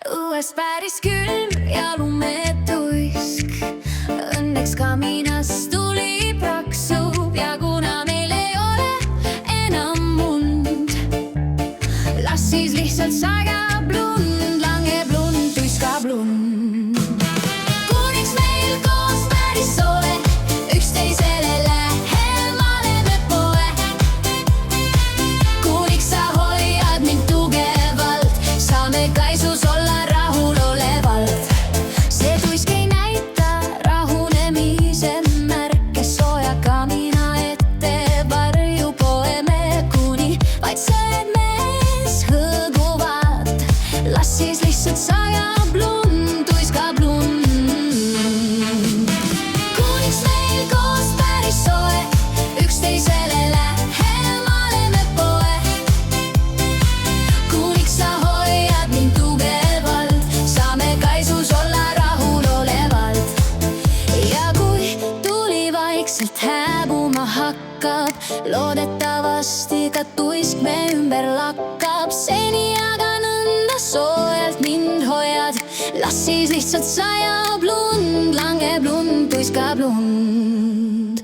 õues päris külm ja lumetuisk. Õnneks kaminast tuli praksu ja kuna meil ei ole enam und, las siis lihtsalt sajab lund, langeb lund, tuiskab lund. Kuniks meil koos päris soe, üksteisele lähemale me poe. Kuniks sa hoiad mind tugevalt, saame kaisus olla rahulolevalt. See tuisk ei näita rahunemise märke, sooja kamina ette varju poeme, kuni vaid sõed mees hõõguvad. Las siis lihtsalt sajab lund, tuiskab lund. Kuniks meil koos päris soe, üksteisele lähemale me poe. Kuniks sa hoiad mind tugevalt, saame kaisus olla rahulolevalt. Ja kui tuli vaikselt hääbuma hakkab, loodetavasti ka tuisk me ümber lakkab. Seni aga nõnda soojalt mind hoiad, las siis lihtsalt sajab lund, langeb lund, tuiskab lund.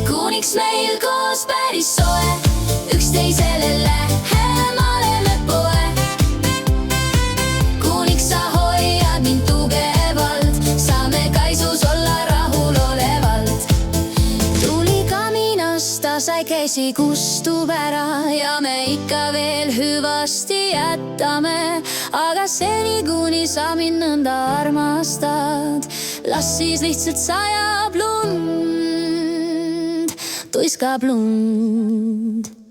Kuniks meil koos päris soe, üksteisele lähemale me poe. Kuniks sa hoiad mind tugevalt, saame kaisus olla rahulolevalt. Tuli kaminast, ta sai käsi kustub ära ja me ikka veel hüvasti jätame. Aga seni, kuni sa mind nõnda armastad, las siis lihtsalt sajab lund, tuiskab lund.